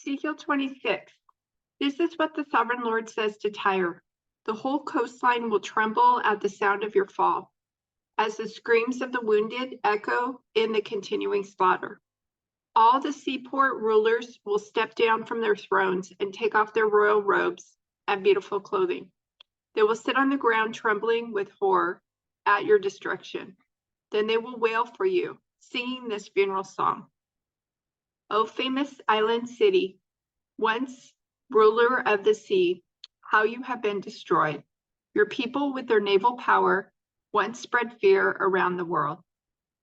Ezekiel 26. This is what the sovereign Lord says to Tyre. The whole coastline will tremble at the sound of your fall, as the screams of the wounded echo in the continuing slaughter. All the seaport rulers will step down from their thrones and take off their royal robes and beautiful clothing. They will sit on the ground trembling with horror at your destruction. Then they will wail for you, singing this funeral song. O famous island city, once ruler of the sea, how you have been destroyed. Your people with their naval power once spread fear around the world.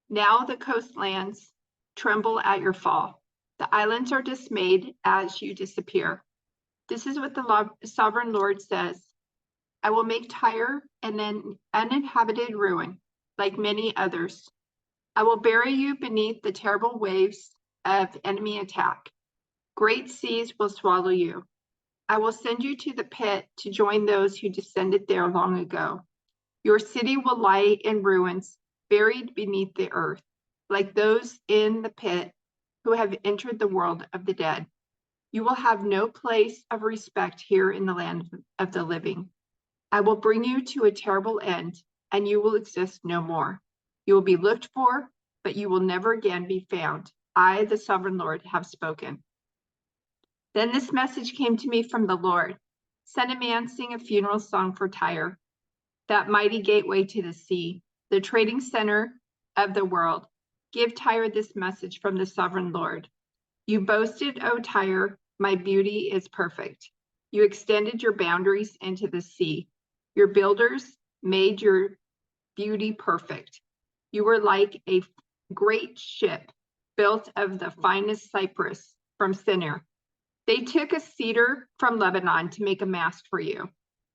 Now the coastlands tremble at your fall. The islands are dismayed as you disappear. This is what the sovereign Lord says. I will make Tyre an uninhabited ruin, like many others. I will bury you beneath the terrible waves of enemy attack. Great seas will swallow you. I will send you to the pit to join those who descended there long ago. Your city will lie in ruins, buried beneath the earth, like those in the pit who have entered the world of the dead. You will have no place of respect here in the land of the living. I will bring you to a terrible end, and you will exist no more. You will be looked for, but you will never again be found. I, the sovereign Lord, have spoken. Then this message came to me from the Lord. Son of man, sing a funeral song for Tyre, that mighty gateway to the sea, the trading center of the world. Give Tyre this message from the sovereign Lord. You boasted, O Tyre, my beauty is perfect. You extended your boundaries into the sea. Your builders made your beauty perfect. You were like a great ship built of the finest cypress from Sinir. They took a cedar from Lebanon to make a mast for you.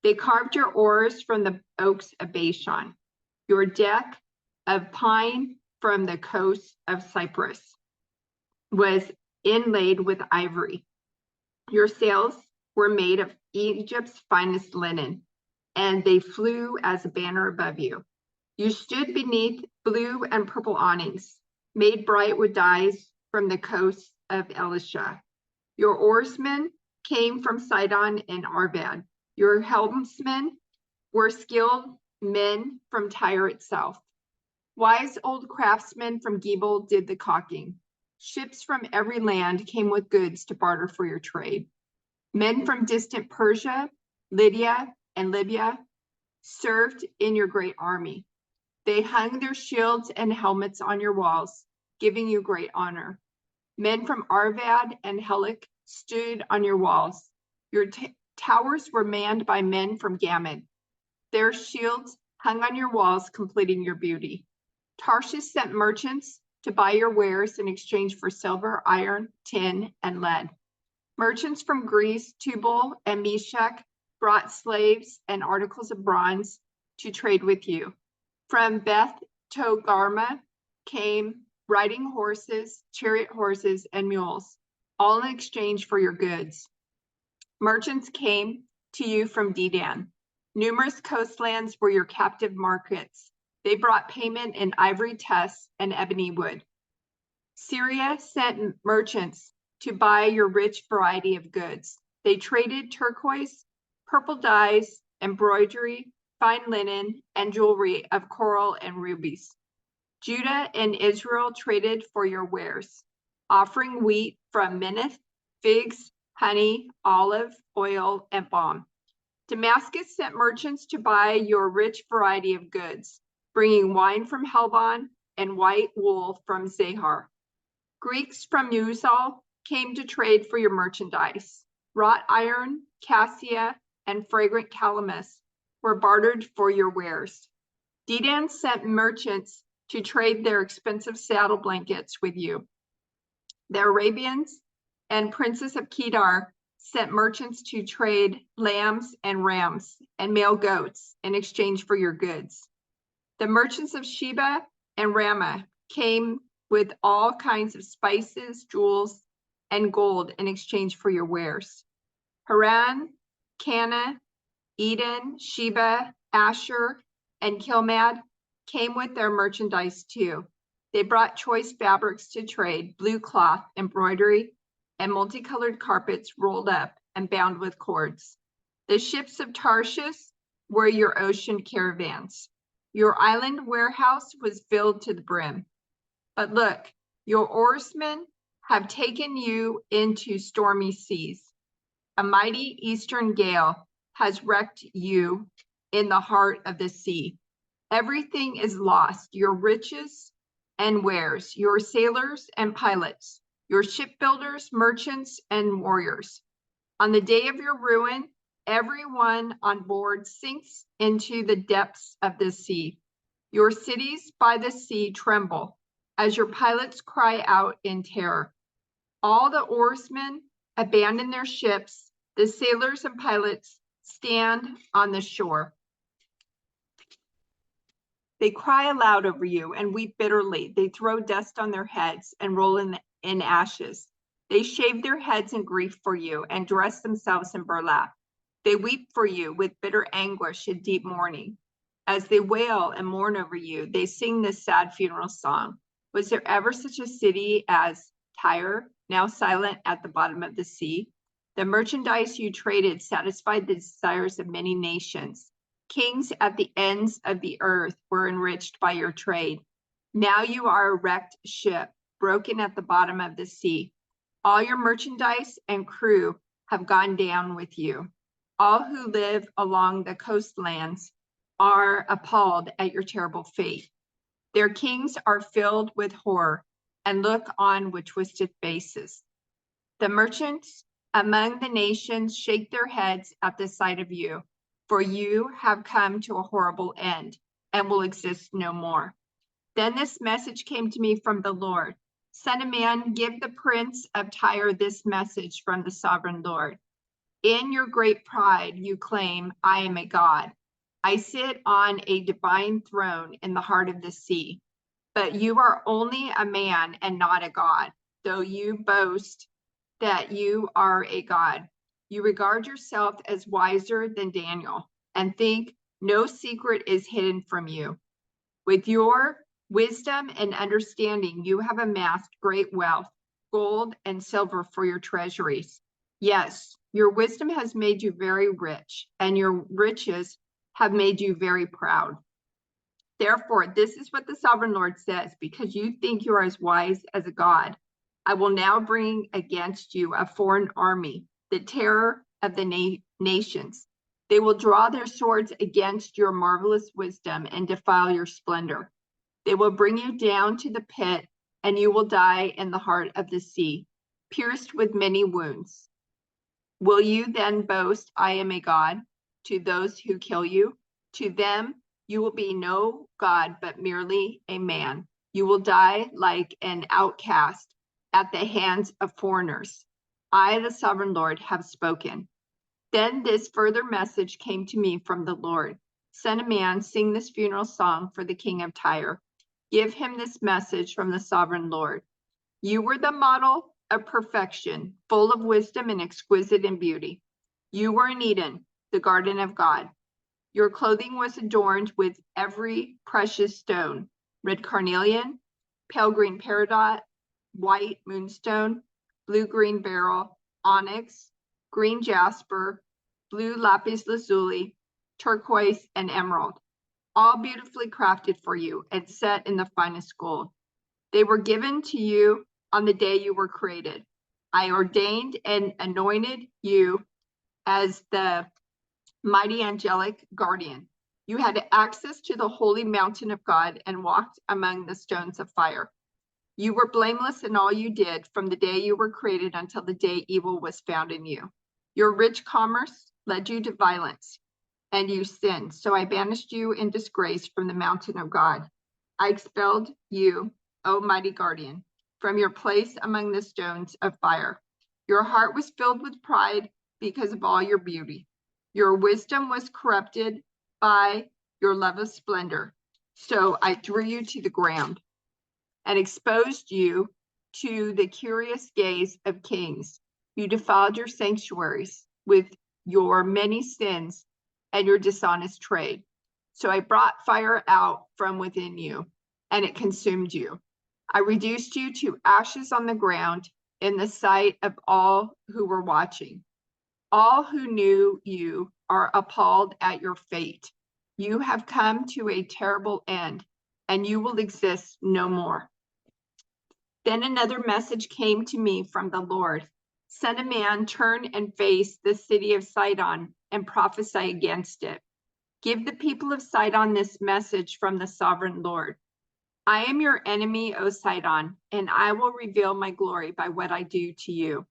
They carved your oars from the oaks of Bashan, your deck of pine from the coast of Cyprus was inlaid with ivory. Your sails were made of Egypt's finest linen, and they flew as a banner above you. You stood beneath blue and purple awnings, made bright with dyes from the coast of Elisha. Your oarsmen came from Sidon and Arvad. Your helmsmen were skilled men from Tyre itself. Wise old craftsmen from Gebel did the caulking. Ships from every land came with goods to barter for your trade. Men from distant Persia, Lydia, and Libya served in your great army. They hung their shields and helmets on your walls, giving you great honor. Men from Arvad and Helik stood on your walls. Your towers were manned by men from Gamad. Their shields hung on your walls, completing your beauty. Tarshish sent merchants to buy your wares in exchange for silver, iron, tin, and lead. Merchants from Greece, Tubal, and Meshach brought slaves and articles of bronze to trade with you. From Beth Togarmah came riding horses, chariot horses, and mules, all in exchange for your goods. Merchants came to you from Dedan. Numerous coastlands were your captive markets. They brought payment in ivory tusks and ebony wood. Syria sent merchants to buy your rich variety of goods. They traded turquoise, purple dyes, embroidery, fine linen, and jewelry of coral and rubies. Judah and Israel traded for your wares, offering wheat from Minnith, figs, honey, olive oil, and balm. Damascus sent merchants to buy your rich variety of goods, bringing wine from Helbon and white wool from Zahar. Greeks from Uzal came to trade for your merchandise. Wrought iron, cassia, and fragrant calamus were bartered for your wares. Dedan sent merchants to trade their expensive saddle blankets with you. The Arabians and princes of Kedar sent merchants to trade lambs and rams and male goats in exchange for your goods. The merchants of Sheba and Ramah came with all kinds of spices, jewels, and gold in exchange for your wares. Haran, Cana, Eden, Sheba, Asher, and Kilmad came with their merchandise too. They brought choice fabrics to trade, blue cloth, embroidery, and multicolored carpets rolled up and bound with cords. The ships of Tarshish were your ocean caravans. Your island warehouse was filled to the brim. But look, your oarsmen have taken you into stormy seas. A mighty eastern gale has wrecked you in the heart of the sea. Everything is lost, your riches and wares, your sailors and pilots, your shipbuilders, merchants, and warriors. On the day of your ruin, everyone on board sinks into the depths of the sea. Your cities by the sea tremble as your pilots cry out in terror. All the oarsmen abandon their ships. The sailors and pilots stand on the shore. They cry aloud over you and weep bitterly. They throw dust on their heads and roll in ashes. They shave their heads in grief for you and dress themselves in burlap. They weep for you with bitter anguish and deep mourning. As they wail and mourn over you, they sing this sad funeral song. Was there ever such a city as Tyre, now silent at the bottom of the sea? The merchandise you traded satisfied the desires of many nations. Kings at the ends of the earth were enriched by your trade. Now you are a wrecked ship, broken at the bottom of the sea. All your merchandise and crew have gone down with you. All who live along the coastlands are appalled at your terrible fate. Their kings are filled with horror and look on with twisted faces. The merchants among the nations shake their heads at the sight of you, for you have come to a horrible end and will exist no more. Then this message came to me from the Lord. Son of man, give the prince of Tyre this message from the sovereign Lord. In your great pride, you claim, I am a god. I sit on a divine throne in the heart of the sea. But you are only a man and not a god, though you boast that you are a god. You regard yourself as wiser than Daniel and think no secret is hidden from you. With your wisdom and understanding, you have amassed great wealth, gold and silver for your treasuries. Yes, your wisdom has made you very rich, and your riches have made you very proud. Therefore, this is what the sovereign Lord says, because you think you are as wise as a god, I will now bring against you a foreign army, the terror of the nations. They will draw their swords against your marvelous wisdom and defile your splendor. They will bring you down to the pit, and you will die in the heart of the sea, pierced with many wounds. Will you then boast, I am a god, to those who kill you? To them, you will be no god, but merely a man. You will die like an outcast at the hands of foreigners. I, the sovereign Lord, have spoken. Then this further message came to me from the Lord. Son of man, sing this funeral song for the king of Tyre. Give him this message from the sovereign Lord. You were the model of perfection, full of wisdom and exquisite in beauty. You were in Eden, the garden of God. Your clothing was adorned with every precious stone, red carnelian, pale green peridot, white moonstone, blue-green beryl, onyx, green jasper, blue lapis lazuli, turquoise, and emerald, all beautifully crafted for you and set in the finest gold. They were given to you on the day you were created. I ordained and anointed you as the mighty angelic guardian. You had access to the holy mountain of God and walked among the stones of fire. You were blameless in all you did from the day you were created until the day evil was found in you. Your rich commerce led you to violence, and you sinned. So I banished you in disgrace from the mountain of God. I expelled you, O mighty guardian, from your place among the stones of fire. Your heart was filled with pride because of all your beauty. Your wisdom was corrupted by your love of splendor. So I drew you to the ground and exposed you to the curious gaze of kings. You defiled your sanctuaries with your many sins and your dishonest trade. So I brought fire out from within you, and it consumed you. I reduced you to ashes on the ground in the sight of all who were watching. All who knew you are appalled at your fate. You have come to a terrible end, and you will exist no more. Then another message came to me from the Lord. Son of man, turn and face the city of Sidon and prophesy against it. Give the people of Sidon this message from the sovereign Lord. I am your enemy, O Sidon, and I will reveal my glory by what I do to you.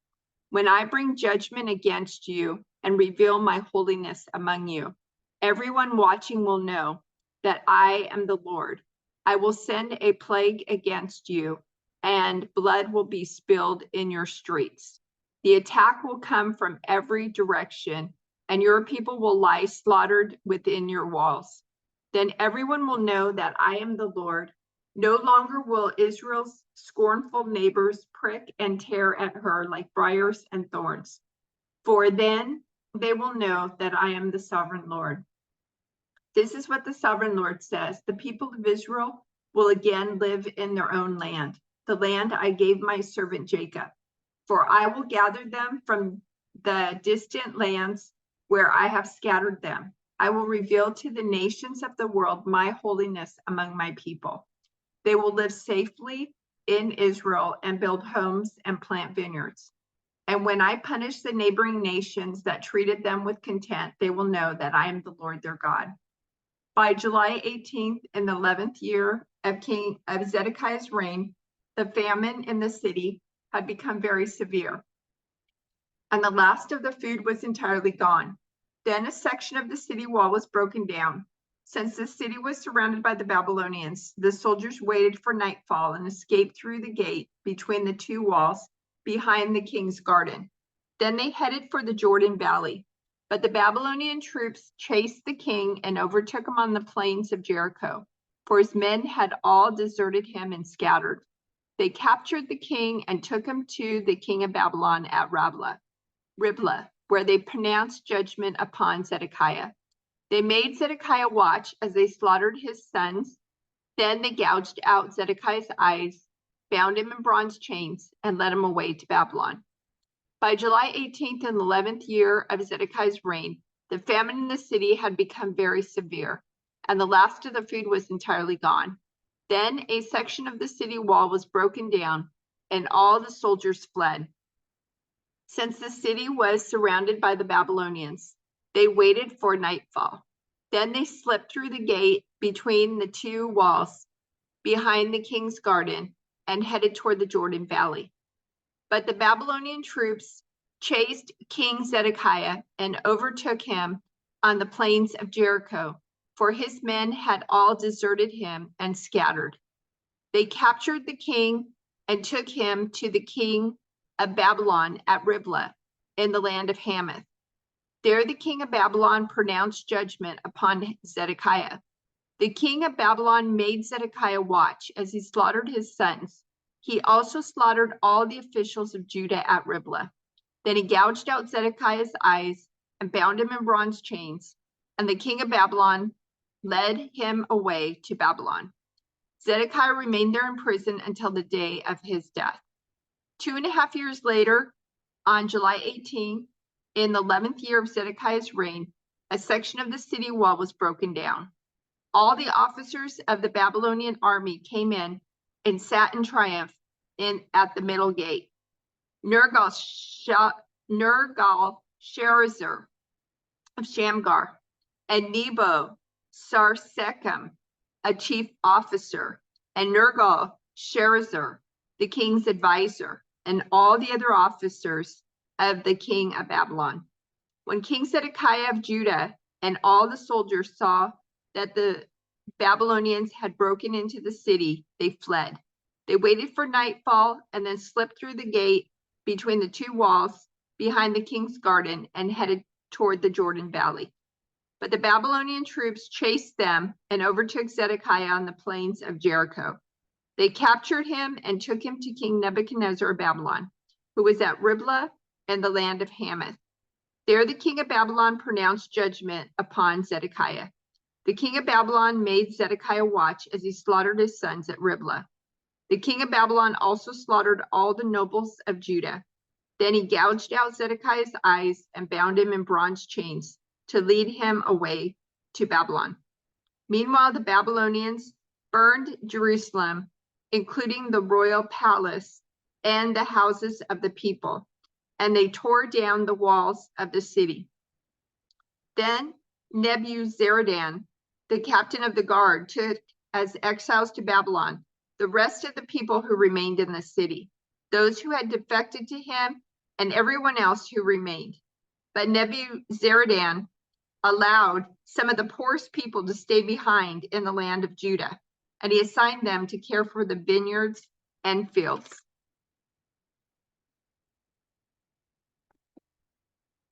When I bring judgment against you and reveal my holiness among you, everyone watching will know that I am the Lord. I will send a plague against you, and blood will be spilled in your streets. The attack will come from every direction, and your people will lie slaughtered within your walls. Then everyone will know that I am the Lord. No longer will Israel's scornful neighbors prick and tear at her like briars and thorns, for then they will know that I am the sovereign Lord. This is what the sovereign Lord says. The people of Israel will again live in their own land, the land I gave my servant Jacob. For I will gather them from the distant lands where I have scattered them. I will reveal to the nations of the world my holiness among my people. They will live safely in Israel and build homes and plant vineyards. And when I punish the neighboring nations that treated them with contempt, they will know that I am the Lord their God. By July 18th, in the 11th year of King Zedekiah's reign, the famine in the city had become very severe, and the last of the food was entirely gone. Then a section of the city wall was broken down. Since the city was surrounded by the Babylonians, the soldiers waited for nightfall and escaped through the gate between the two walls behind the king's garden. Then they headed for the Jordan Valley. But the Babylonian troops chased the king and overtook him on the plains of Jericho, for his men had all deserted him and scattered. They captured the king and took him to the king of Babylon at Riblah, where they pronounced judgment upon Zedekiah. They made Zedekiah watch as they slaughtered his sons. Then they gouged out Zedekiah's eyes, bound him in bronze chains, and led him away to Babylon. By July 18th in the 11th year of Zedekiah's reign, the famine in the city had become very severe, and the last of the food was entirely gone. Then a section of the city wall was broken down, and all the soldiers fled. Since the city was surrounded by the Babylonians, they waited for nightfall. Then they slipped through the gate between the two walls behind the king's garden and headed toward the Jordan Valley. But the Babylonian troops chased King Zedekiah and overtook him on the plains of Jericho, for his men had all deserted him and scattered. They captured the king and took him to the king of Babylon at Riblah in the land of Hamath. There the king of Babylon pronounced judgment upon Zedekiah. The king of Babylon made Zedekiah watch as he slaughtered his sons. He also slaughtered all the officials of Judah at Riblah. Then he gouged out Zedekiah's eyes and bound him in bronze chains, and the king of Babylon led him away to Babylon. Zedekiah remained there in prison until the day of his death. 2.5 years later, on July 18th, in the 11th year of Zedekiah's reign, a section of the city wall was broken down. All the officers of the Babylonian army came in and sat in triumph at the middle gate. Nergal-Sharezer of Shamgar and Nebo-Sarsechim, a chief officer, and Nergal-Sharezer, the king's advisor, and all the other officers of the king of Babylon. When King Zedekiah of Judah and all the soldiers saw that the Babylonians had broken into the city, they fled. They waited for nightfall and then slipped through the gate between the two walls behind the king's garden and headed toward the Jordan Valley. But the Babylonian troops chased them and overtook Zedekiah on the plains of Jericho. They captured him and took him to King Nebuchadnezzar of Babylon, who was at Riblah in the land of Hamath. There the king of Babylon pronounced judgment upon Zedekiah. The king of Babylon made Zedekiah watch as he slaughtered his sons at Riblah. The king of Babylon also slaughtered all the nobles of Judah. Then he gouged out Zedekiah's eyes and bound him in bronze chains to lead him away to Babylon. Meanwhile, the Babylonians burned Jerusalem, including the royal palace and the houses of the people, and they tore down the walls of the city. Then Nebuzaradan, the captain of the guard, took as exiles to Babylon the rest of the people who remained in the city, those who had defected to him and everyone else who remained. But Nebuzaradan allowed some of the poorest people to stay behind in the land of Judah, and he assigned them to care for the vineyards and fields.